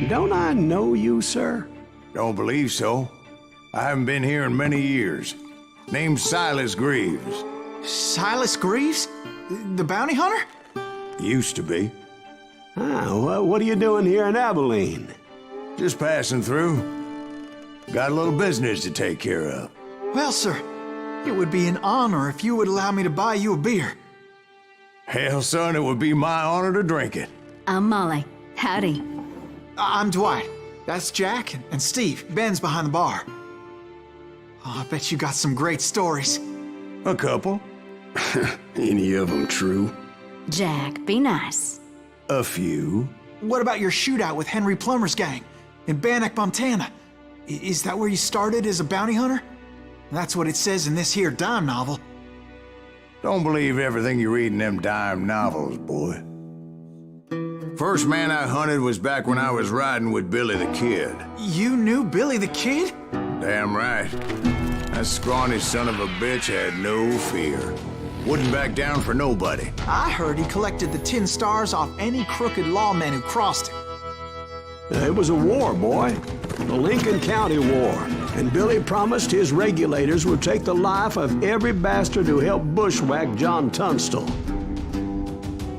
Don't I know you, sir? Don't believe so. I haven't been here in many years. Name's Silas Greaves. Silas Greaves? The bounty hunter? Used to be. Ah, what are you doing here in Abilene? Just passing through. Got a little business to take care of. Well, sir, it would be an honor if you would allow me to buy you a beer. Hell, son, it would be my honor to drink it. I'm Molly. Howdy. I'm Dwight. That's Jack and Steve. Ben's behind the bar. Oh, I bet you got some great stories. A couple. Any of them true? Jack, be nice. A few. What about your shootout with Henry Plummer's gang in Bannock, Montana? Is that where you started as a bounty hunter? That's what it says in this here dime novel. Don't believe everything you read in them dime novels, boy. First man I hunted was back when I was riding with Billy the Kid. You knew Billy the Kid? Damn right. That scrawny son of a bitch had no fear. Wouldn't back down for nobody. I heard he collected the 10 stars off any crooked lawmen who crossed him. It was a war, boy. The Lincoln County War. And Billy promised his regulators would take the life of every bastard who helped bushwhack John Tunstall.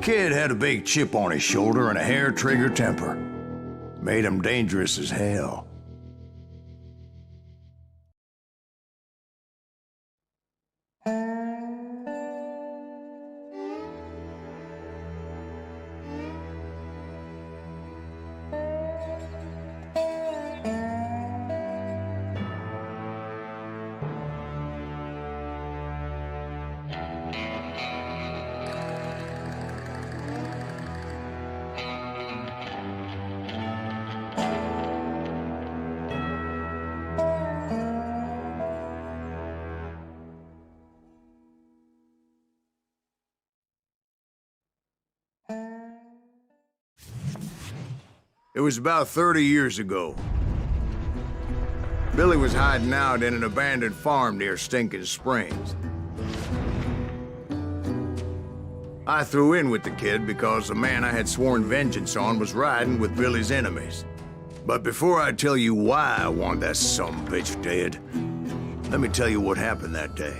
Kid had a big chip on his shoulder and a hair-trigger temper. Made him dangerous as hell. It was about 30 years ago. Billy was hiding out in an abandoned farm near Stinking Springs. I threw in with the kid because the man I had sworn vengeance on was riding with Billy's enemies. But before I tell you why I want that sumbitch dead, let me tell you what happened that day.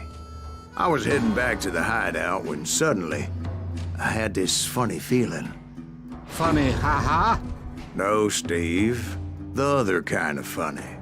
I was heading back to the hideout when suddenly I had this funny feeling. Funny, ha-ha? No, Steve. The other kind of funny.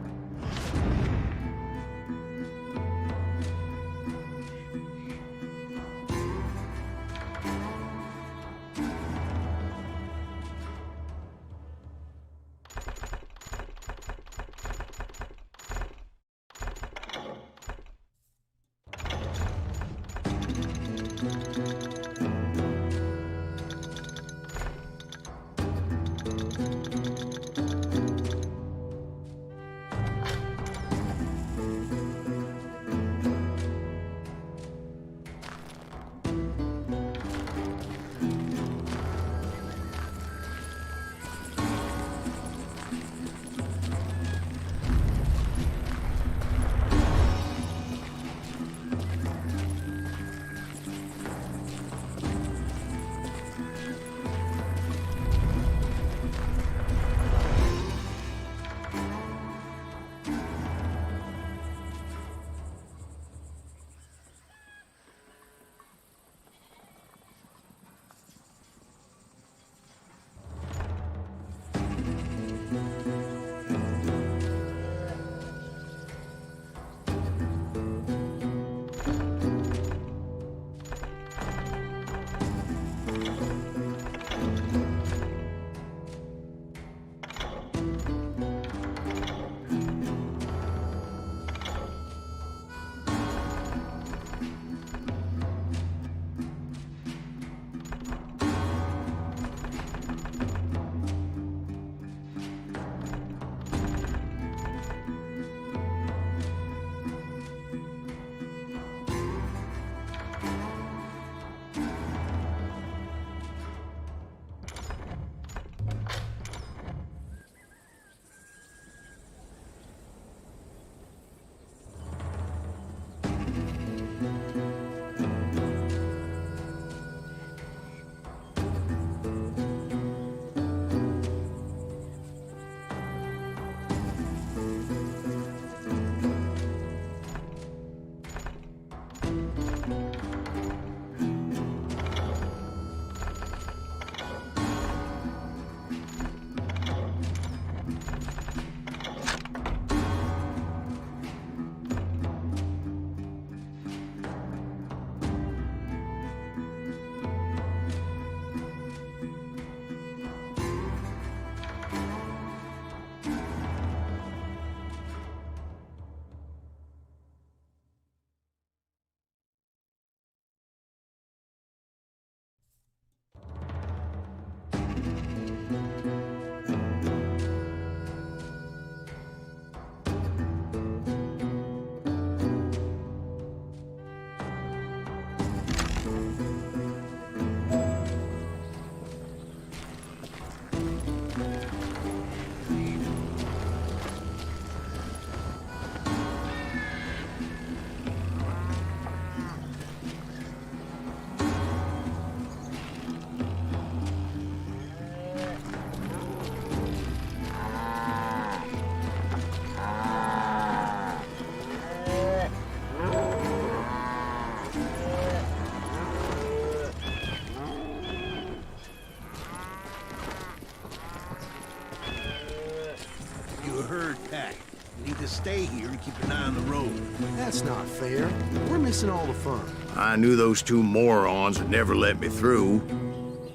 You need to stay here and keep an eye on the road. That's not fair. We're missing all the fun. I knew those two morons would never let me through.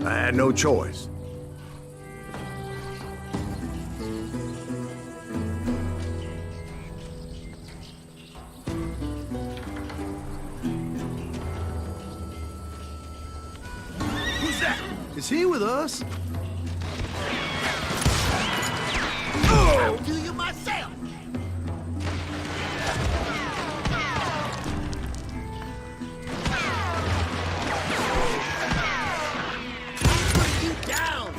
I had no choice. Who's that? Is he with us? I'll do you myself! Put you down!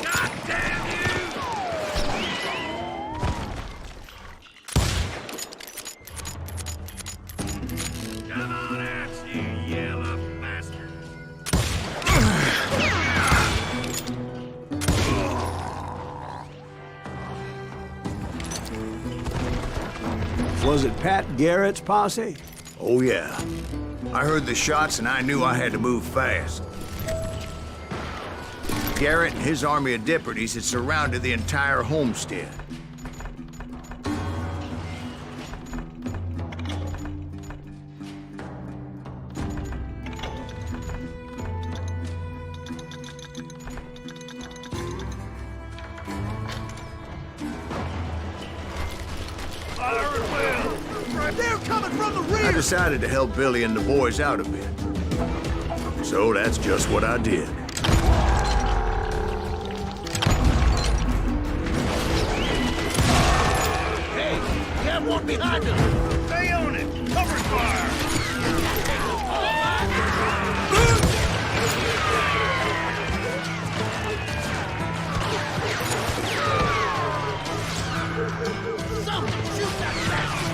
God damn you! Come on out, you yellow bastard! Was it Pat Garrett's posse? Oh, yeah. I heard the shots and I knew I had to move fast. Garrett and his army of deputies had surrounded the entire homestead. They're coming from the rear! I decided to help Billy and the boys out a bit. So that's just what I did. Hey, you have one behind us! Stay on it! Cover fire! Someone shoot that bastard!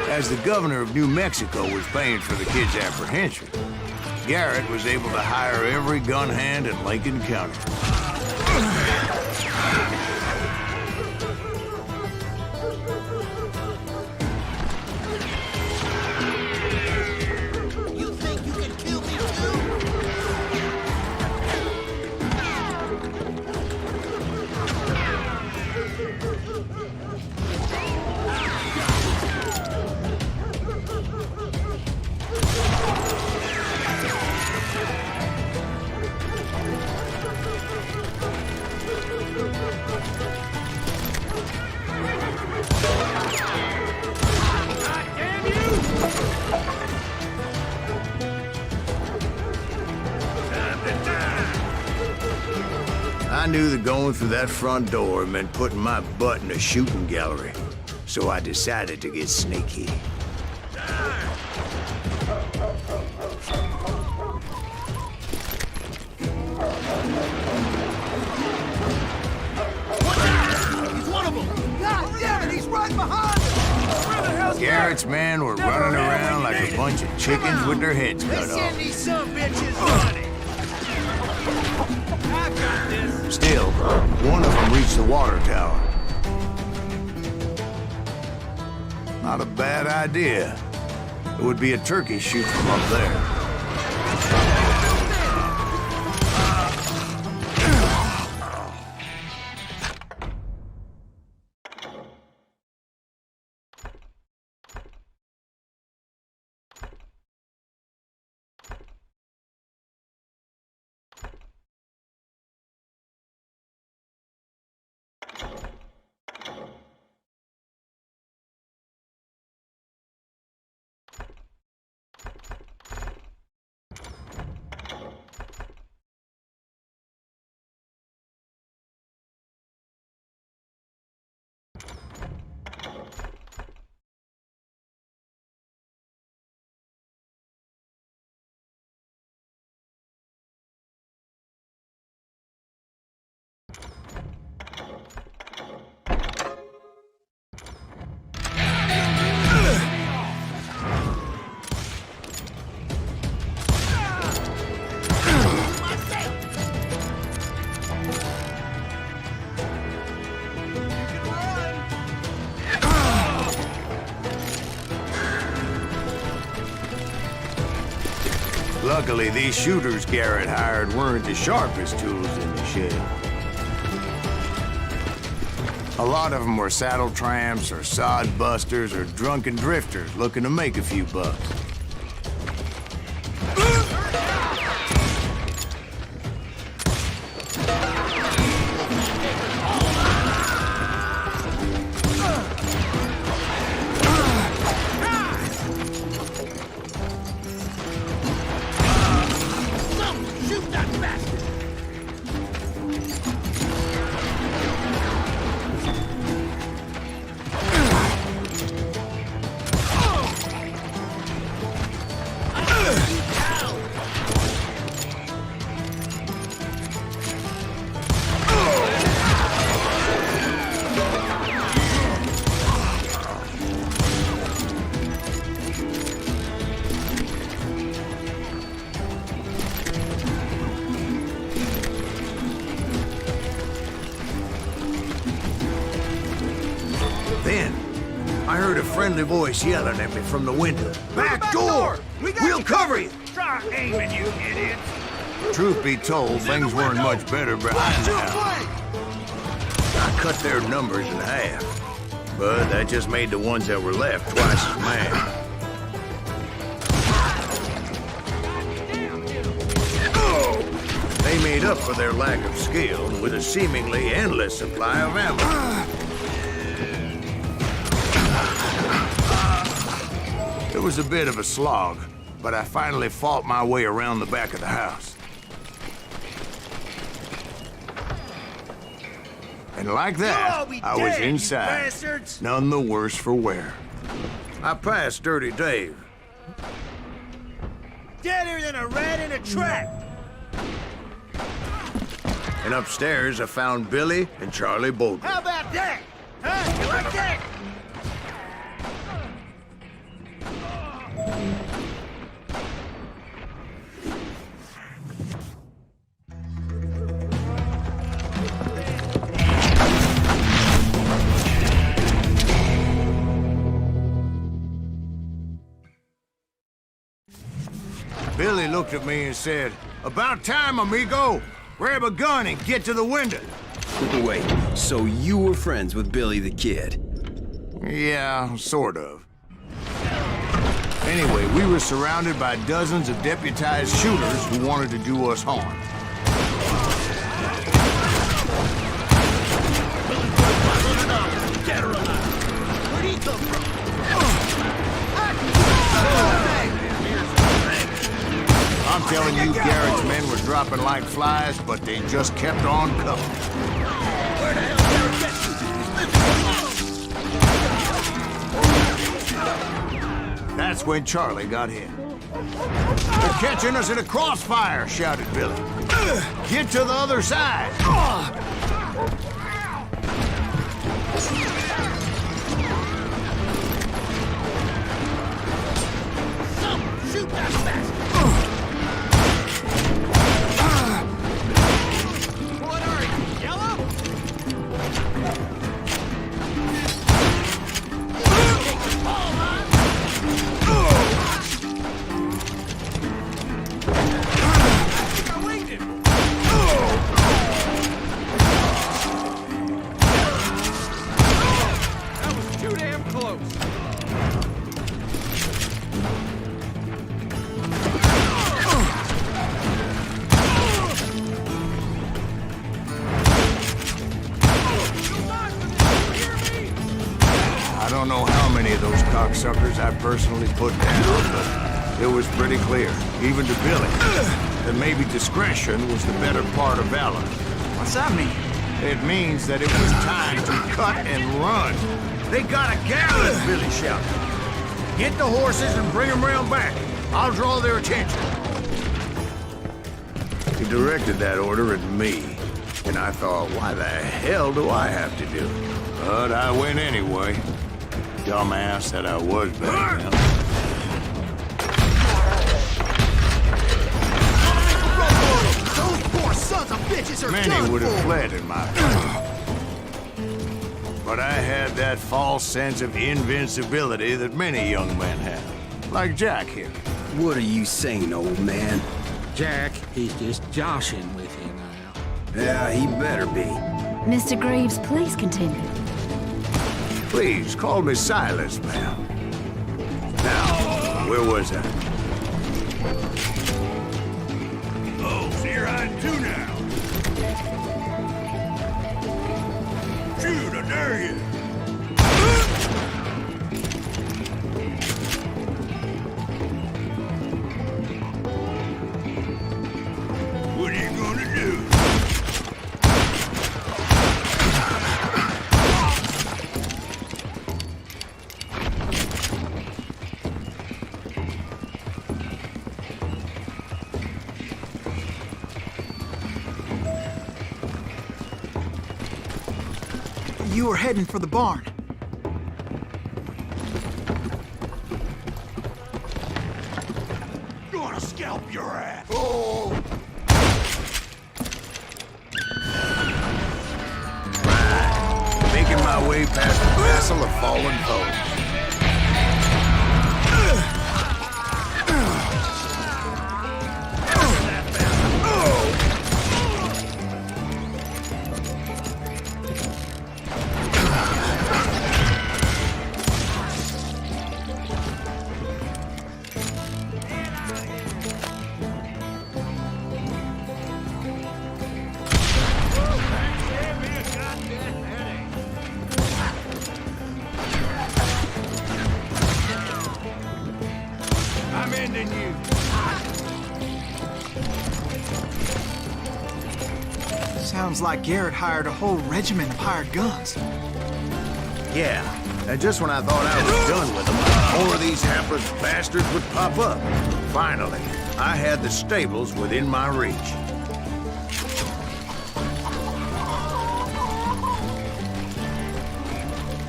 As the governor of New Mexico was paying for the kid's apprehension, Garrett was able to hire every gun hand in Lincoln County. You think you can kill me too? I knew that going through that front door meant putting my butt in a shooting gallery, so I decided to get sneaky. He's one of them! God damn it, he's right behind us! Where the hell's Garrett's men were running around like a bunch of chickens with their heads cut off. these some bitches money! I got this! Still, one of them reached the water tower. Not a bad idea. It would be a turkey shoot from up there. Luckily, these shooters Garrett hired weren't the sharpest tools in the shed. A lot of them were saddle tramps or sod busters or drunken drifters looking to make a few bucks. Shoot that bastard! Then, I heard a friendly voice yelling at me from the window. Back door! We'll cover you! Try aiming, you idiots! Truth be told, things weren't much better behind the house. I cut their numbers in half, but that just made the ones that were left twice as mad. They made up for their lack of skill with a seemingly endless supply of ammo. It was a bit of a slog, but I finally fought my way around the back of the house. And like that, I was inside, none the worse for wear. I passed Dirty Dave. Deader than a rat in a trap! And upstairs, I found Billy and Charlie Bowden. How about that? Huh? You like that? Billy looked at me and said, "About time, amigo. Grab a gun and get to the window." Wait, so you were friends with Billy the Kid? Yeah, sort of. Anyway, we were surrounded by dozens of deputized shooters who wanted to do us harm. Dead or alive? Where'd he come from? I'm telling you, Garrett's men were dropping like flies, but they just kept on coming. Where the hell did Garrett get you? That's when Charlie got hit. "They're catching us in a crossfire," shouted Billy. "Get to the other side." Shoot that bastard! What are you, yellow? Take the ball, man! I waited! That was too damn close! I don't know how many of those cocksuckers I personally put down, but it was pretty clear, even to Billy, that maybe discretion was the better part of valor. What's that mean? It means that it was time to cut and run. "They got a gallon," Billy shouted. "Get the horses and bring them round back. I'll draw their attention." He directed that order at me, and I thought, why the hell do I have to do it? But I went anyway. Dumbass that I was back then. Those poor sons of bitches are Many done would have for. fled in my place. But I had that false sense of invincibility that many young men have. Like Jack here. What are you saying, old man? Jack, he's just joshing with you now. Yeah, he better be. Mr. Greaves, please continue. Please, call me Silas, ma'am. Now, where was I? Oh, so you're hiding too now. Shoot, I dare you. What are you gonna do? You were heading for the barn. Gonna scalp your ass. Oh! Making my way past the castle of fallen foes. I'm ending you. Sounds like Garrett hired a whole regiment of hired guns. Yeah, and just when I thought I was done with them, more of these hapless bastards would pop up. Finally, I had the stables within my reach.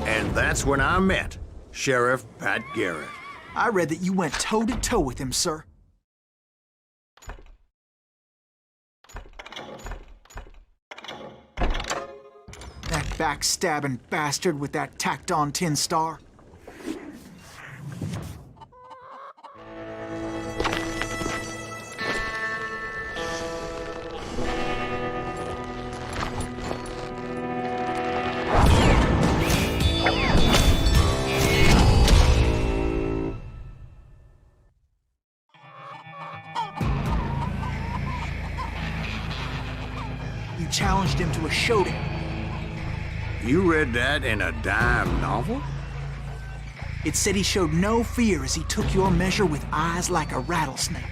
And that's when I met Sheriff Pat Garrett. I read that you went toe-to-toe with him, sir. That backstabbing bastard with that tacked-on tin star. You challenged him to a showdown. You read that in a dime novel? It said he showed no fear as he took your measure with eyes like a rattlesnake.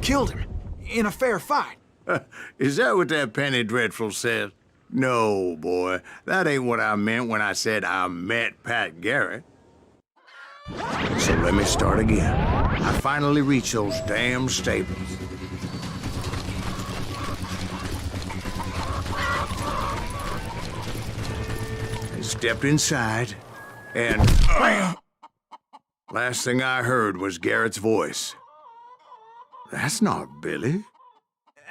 killed him in a fair fight. Is that what that Penny Dreadful said? No, boy. That ain't what I meant when I said I met Pat Garrett. So let me start again. I finally reached those damn stables. I stepped inside, and bam! Last thing I heard was Garrett's voice. That's not Billy.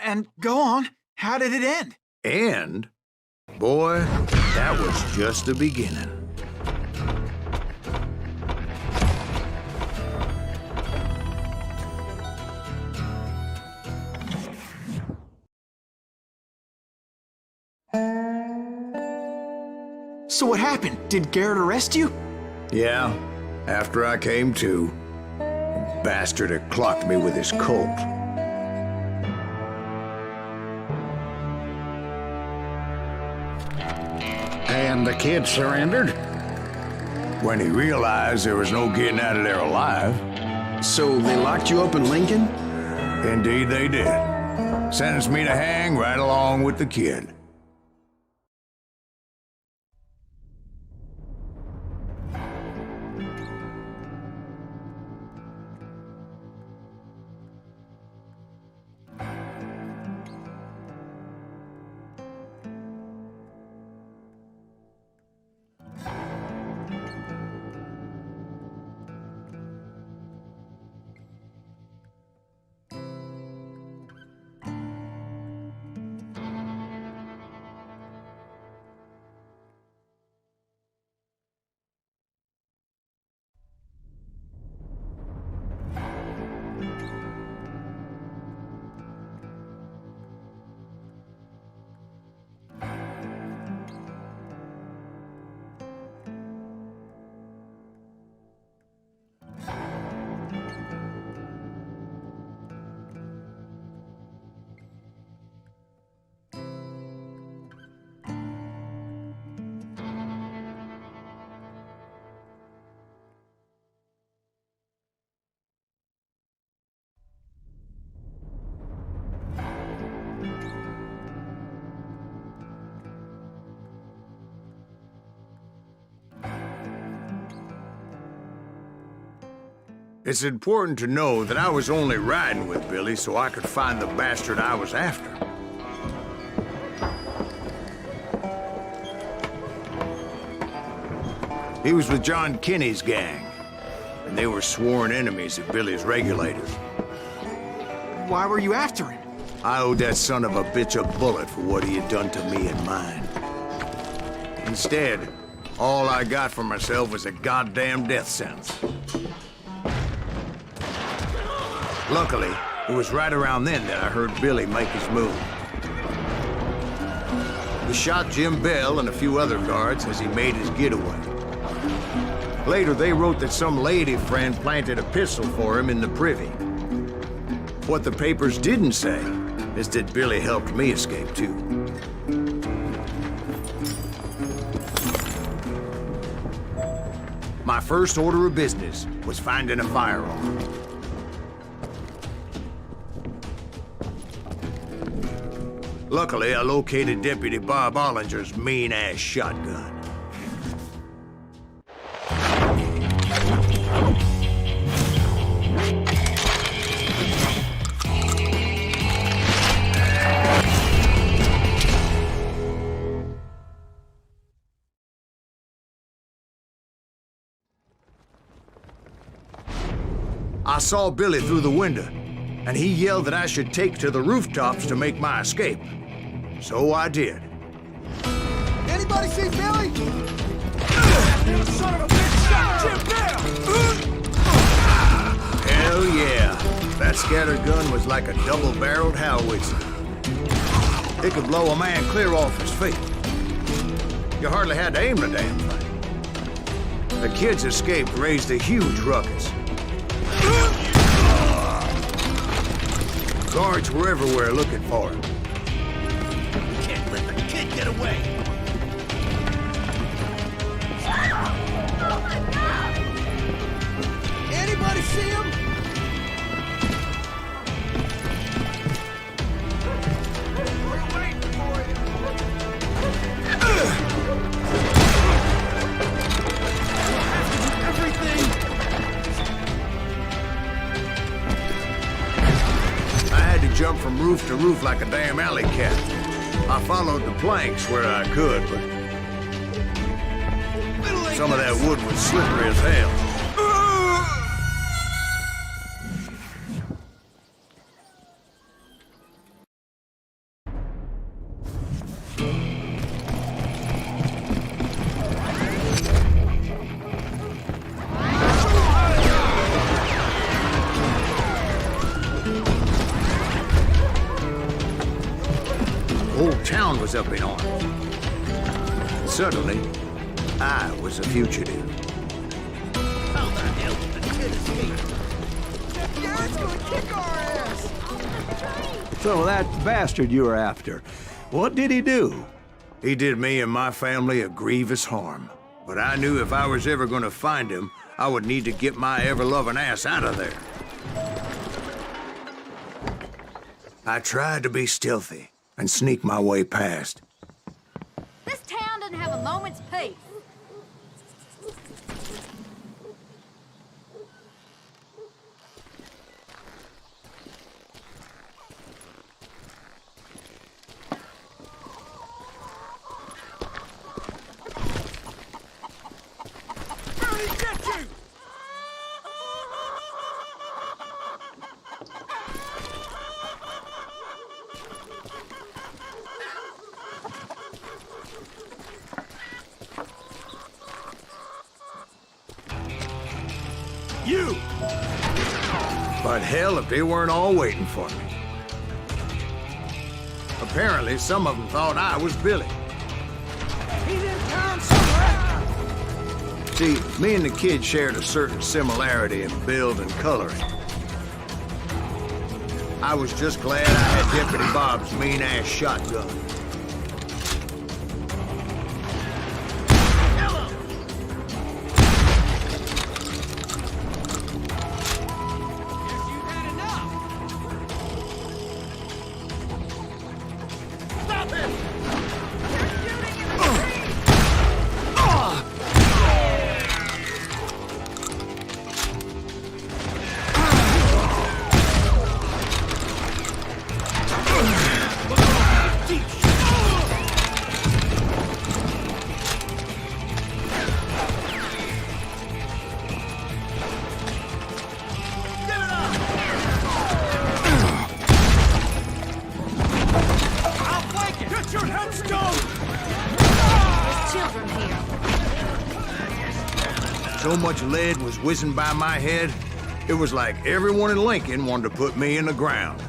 And go on, how did it end? And, boy, that was just the beginning. So what happened? Did Garrett arrest you? Yeah, after I came to, the bastard had clocked me with his Colt. And the kid surrendered? When he realized there was no getting out of there alive. So they locked you up in Lincoln? Indeed they did. Sentenced me to hang right along with the kid. It's important to know that I was only riding with Billy so I could find the bastard I was after. He was with John Kinney's gang, and they were sworn enemies of Billy's regulators. Why were you after him? I owed that son of a bitch a bullet for what he had done to me and mine. Instead, all I got for myself was a goddamn death sentence. Luckily, it was right around then that I heard Billy make his move. He shot Jim Bell and a few other guards as he made his getaway. Later, they wrote that some lady friend planted a pistol for him in the privy. What the papers didn't say is that Billy helped me escape, too. My first order of business was finding a firearm. Luckily, I located Deputy Bob Ollinger's mean-ass shotgun. I saw Billy through the window, and he yelled that I should take to the rooftops to make my escape. So I did. Anybody see Billy? That son of a bitch shot Jim Bell! Hell yeah. That scattered gun was like a double-barreled howitzer. It could blow a man clear off his feet. You hardly had to aim the damn thing. The kids escaped raised a huge ruckus. Guards were everywhere looking for him. Can't let the kid get away! Anybody see him? roof to roof like a damn alley cat. I followed the planks where I could, but some of that wood was slippery as hell. Whole town was up in arms. Suddenly, I was a fugitive. How the hell did the kid escape? Garrett's gonna kick our ass! So that bastard you were after, what did he do? He did me and my family a grievous harm. But I knew if I was ever gonna find him, I would need to get my ever-loving ass out of there. I tried to be stealthy and sneak my way past. This town doesn't have a moment's peace. Where'd he get you? You! But hell, if they weren't all waiting for me. Apparently, some of them thought I was Billy. He's in town somewhere! See, me and the kid shared a certain similarity in build and coloring. I was just glad I had Deputy Bob's mean-ass shotgun. So much lead was whizzing by my head, it was like everyone in Lincoln wanted to put me in the ground.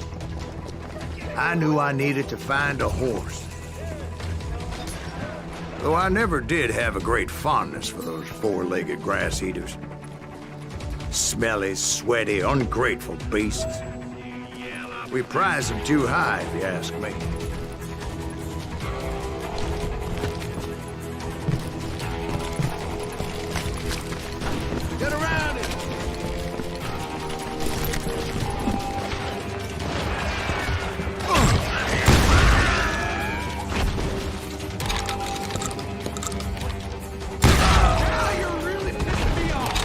I knew I needed to find a horse. Though I never did have a great fondness for those four-legged grass eaters. Smelly, sweaty, ungrateful beasts. We prize them too high, if you ask me. Get around it! Now you're really pissing me off!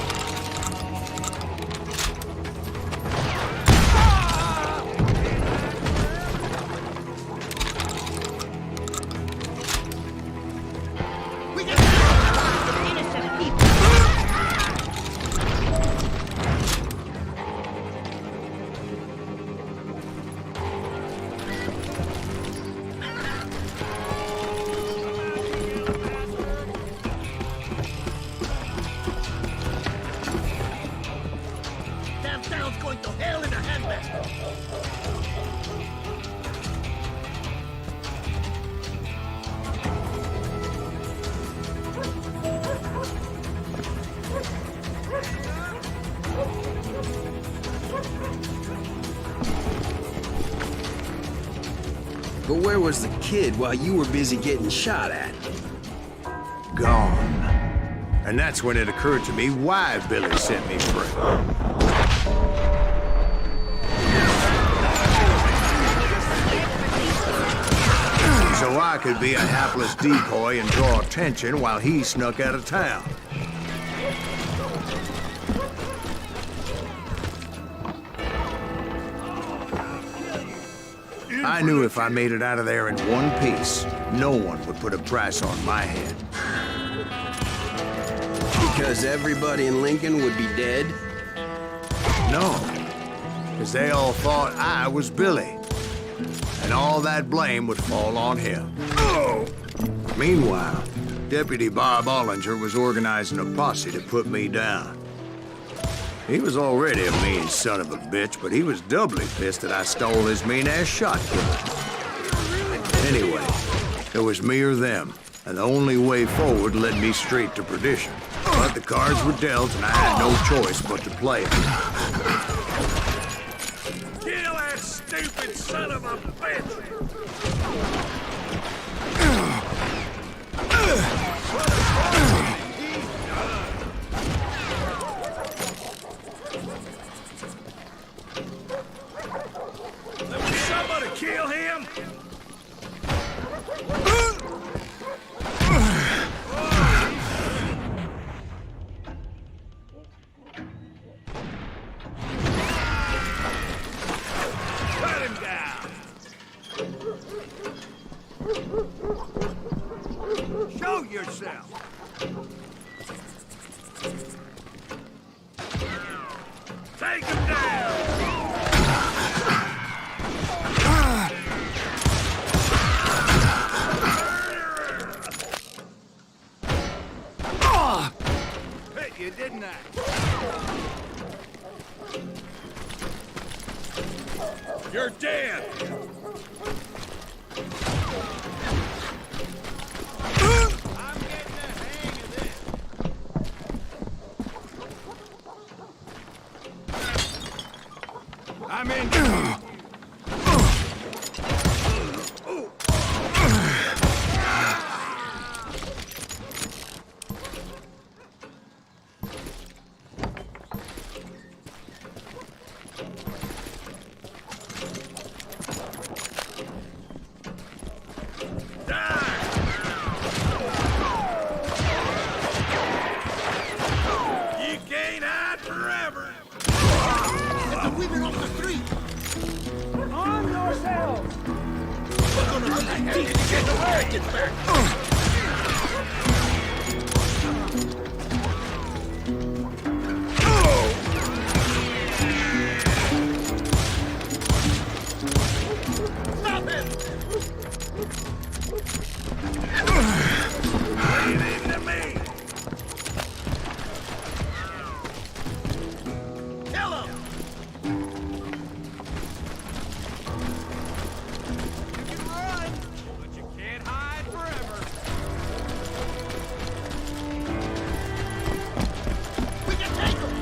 We get innocent people. Damn town's going to hell in a handbasket. But where was the kid while you were busy getting shot at? Gone. And that's when it occurred to me why Billy set me free. So I could be a hapless decoy and draw attention while he snuck out of town. I knew if I made it out of there in one piece, no one would put a price on my head. Because everybody in Lincoln would be dead? No, because they all thought I was Billy, and all that blame would fall on him. Meanwhile, Deputy Bob Ollinger was organizing a posse to put me down. He was already a mean son of a bitch, but he was doubly pissed that I stole his mean-ass shotgun. Anyway, it was me or them, and the only way forward led me straight to perdition. But the cards were dealt, and I had no choice but to play it. Kill that stupid son of a bitch! Somebody kill him! Cut him down! Show yourself! Take him down! Hit you, didn't I? You're dead! I'm getting the hang of this. I'm in. You can't hide forever. Get the women off the street. Arm yourselves. We're gonna get the Americans back. Stop him! Leave him to me! Kill him! You can run, but you can't hide forever. We can take him!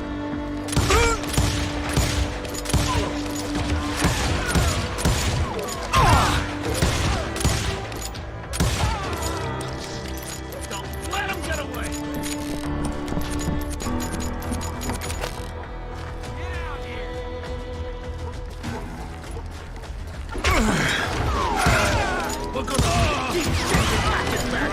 Don't let him get away! Get out here! We're gonna keep shaking back and back!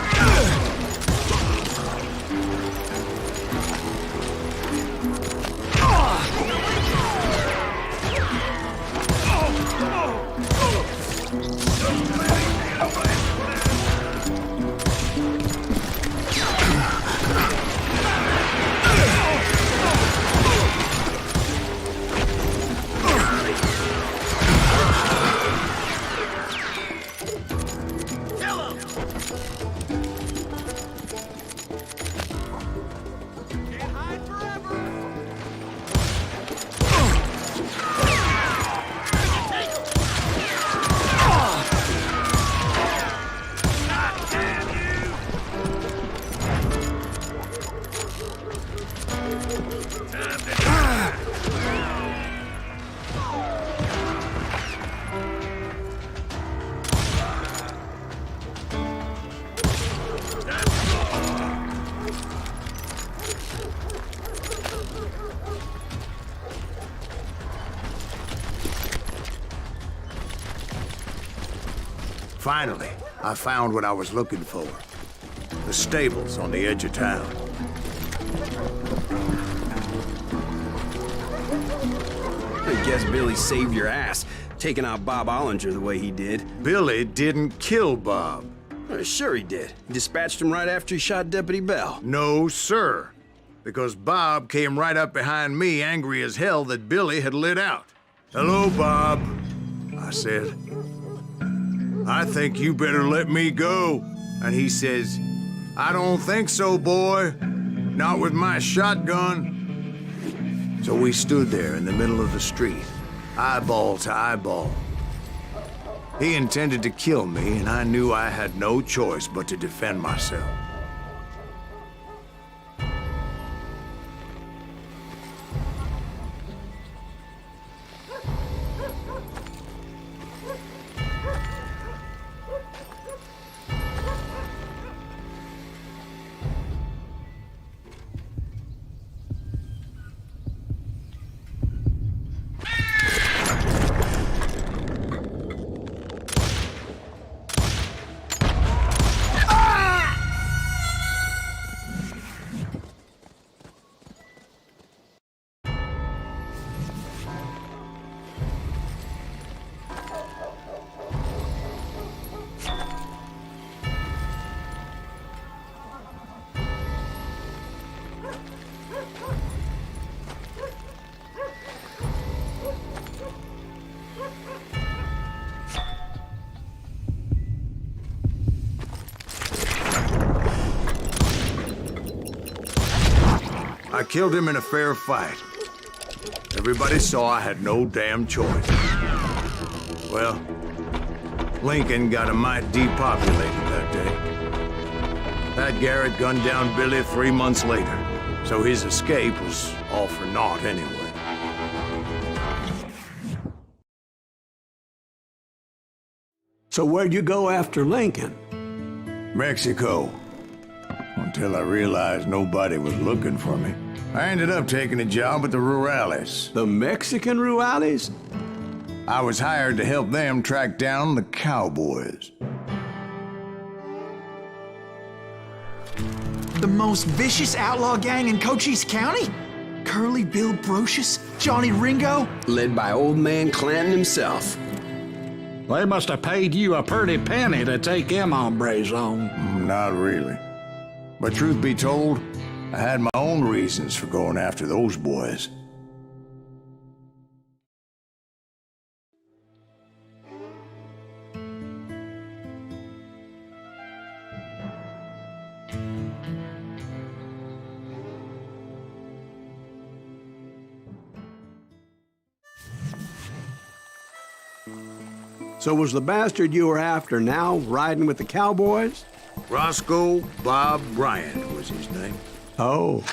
Kill him! Can't hide forever! God damn you! Time to die! Finally, I found what I was looking for. The stables on the edge of town. I guess Billy saved your ass. taking out Bob Ollinger the way he did. Billy didn't kill Bob. Sure he did. He dispatched him right after he shot Deputy Bell. No, sir. Because Bob came right up behind me, angry as hell that Billy had lit out. "Hello, Bob," I said. "I think you better let me go." And he says, "I don't think so, boy. Not with my shotgun." So we stood there in the middle of the street, eyeball to eyeball. He intended to kill me, and I knew I had no choice but to defend myself. I killed him in a fair fight. Everybody saw I had no damn choice. Well, Lincoln got a mite depopulated that day. Pat Garrett gunned down Billy 3 months later, so his escape was all for naught anyway. So where'd you go after Lincoln? Mexico. Until I realized nobody was looking for me. I ended up taking a job at the Rurales. The Mexican Rurales? I was hired to help them track down the cowboys. The most vicious outlaw gang in Cochise County? Curly Bill Brocious? Johnny Ringo? Led by old man Clanton himself. They must have paid you a pretty penny to take them hombres on. Not really. But truth be told, I had my own reasons for going after those boys. So was the bastard you were after now riding with the cowboys? Roscoe Bob Bryant was his name. Oh.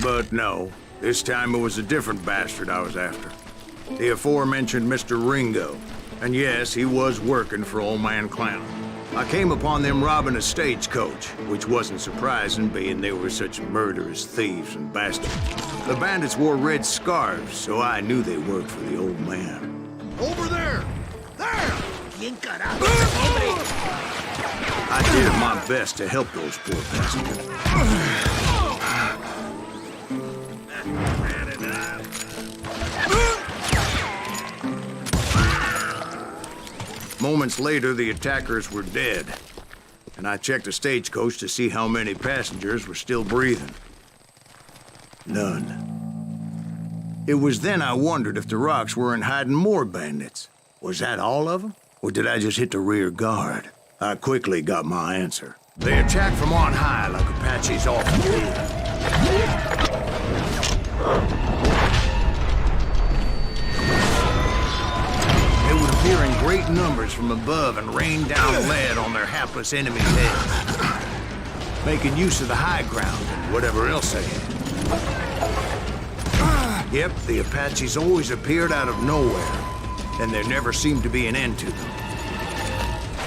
But no, this time it was a different bastard I was after. The aforementioned Mr. Ringo. And yes, he was working for old man Clown. I came upon them robbing a stagecoach, which wasn't surprising, being they were such murderous thieves and bastards. The bandits wore red scarves, so I knew they worked for the old man. Over there! There! I did my best to help those poor bastards. Moments later, the attackers were dead, and I checked the stagecoach to see how many passengers were still breathing. None. It was then I wondered if the rocks weren't hiding more bandits. Was that all of them? Or did I just hit the rear guard? I quickly got my answer. They attacked from on high like Apaches often do. They would appear in great numbers from above and rain down lead on their hapless enemies' heads, making use of the high ground and whatever else they had. Yep, the Apaches always appeared out of nowhere, and there never seemed to be an end to them.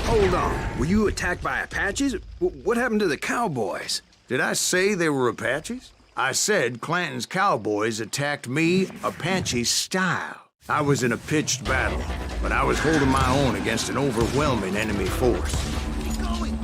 Hold on. Were you attacked by Apaches? What happened to the cowboys? Did I say they were Apaches? I said Clanton's cowboys attacked me Apache style. I was in a pitched battle, but I was holding my own against an overwhelming enemy force. Keep going!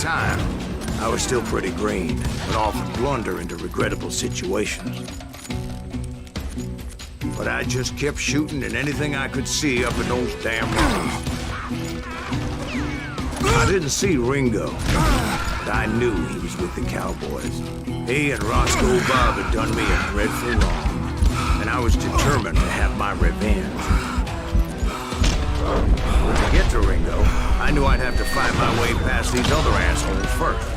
time, I was still pretty green, but often blunder into regrettable situations. But I just kept shooting at anything I could see up in those damn mountains. I didn't see Ringo, but I knew he was with the cowboys. He and Roscoe Bob had done me a dreadful wrong, and I was determined to have my revenge. But to get to Ringo, I knew I'd have to fight my way past these other assholes first.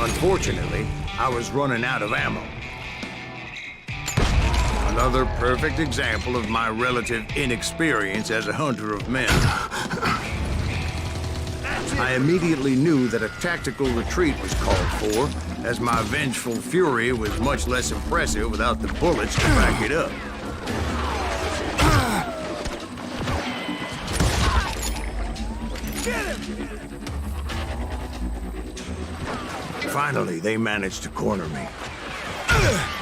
Unfortunately, I was running out of ammo. Another perfect example of my relative inexperience as a hunter of men. I immediately knew that a tactical retreat was called for, as my vengeful fury was much less impressive without the bullets to back it up. Finally, they managed to corner me.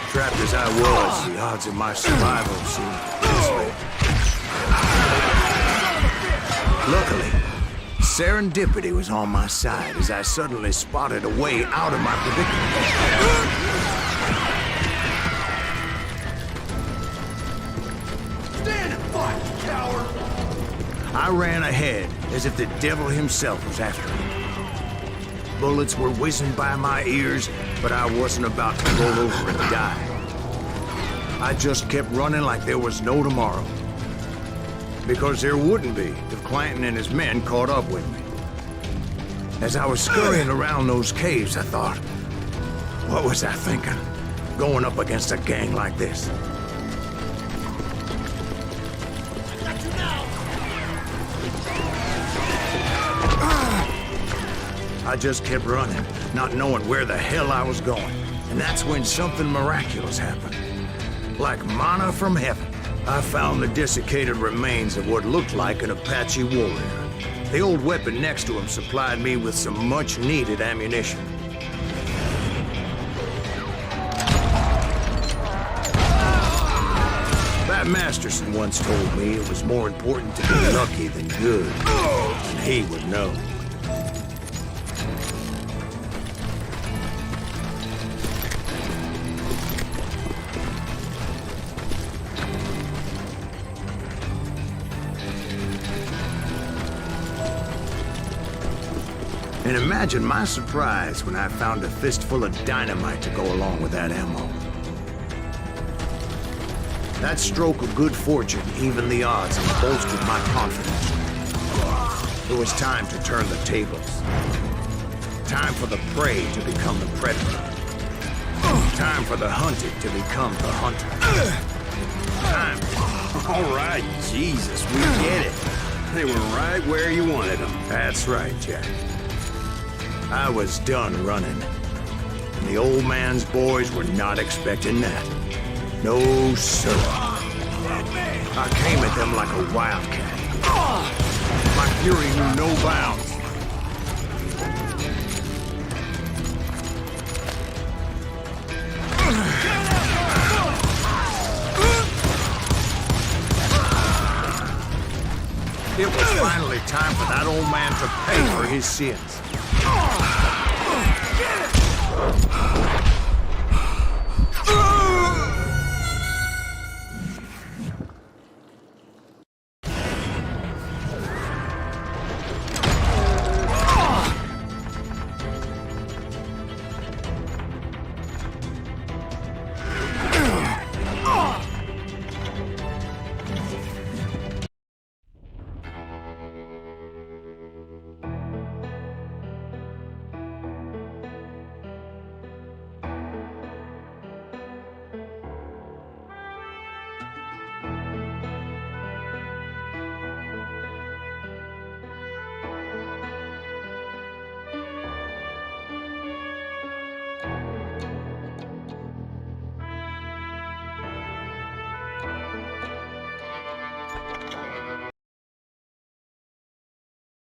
Trapped as I was, the odds of my survival seemed dismal. Luckily, serendipity was on my side as I suddenly spotted a way out of my predicament. Stand and fight, you coward! I ran ahead as if the devil himself was after me. Bullets were whizzing by my ears, but I wasn't about to roll over and die. I just kept running like there was no tomorrow. Because there wouldn't be if Clanton and his men caught up with me. As I was scurrying around those caves, I thought, what was I thinking? Going up against a gang like this? I just kept running, not knowing where the hell I was going. And that's when something miraculous happened. Like manna from heaven, I found the desiccated remains of what looked like an Apache warrior. The old weapon next to him supplied me with some much-needed ammunition. Pat Masterson once told me it was more important to be lucky than good, and he would know. And imagine my surprise when I found a fistful of dynamite to go along with that ammo. That stroke of good fortune evened the odds and bolstered my confidence. It was time to turn the tables. Time for the prey to become the predator. Time for the hunted to become the hunter. Time. All right, Jesus, we get it. They were right where you wanted them. That's right, Jack. I was done running. And the old man's boys were not expecting that. No, sir. I came at them like a wildcat. My fury knew no bounds. It was finally time for that old man to pay for his sins.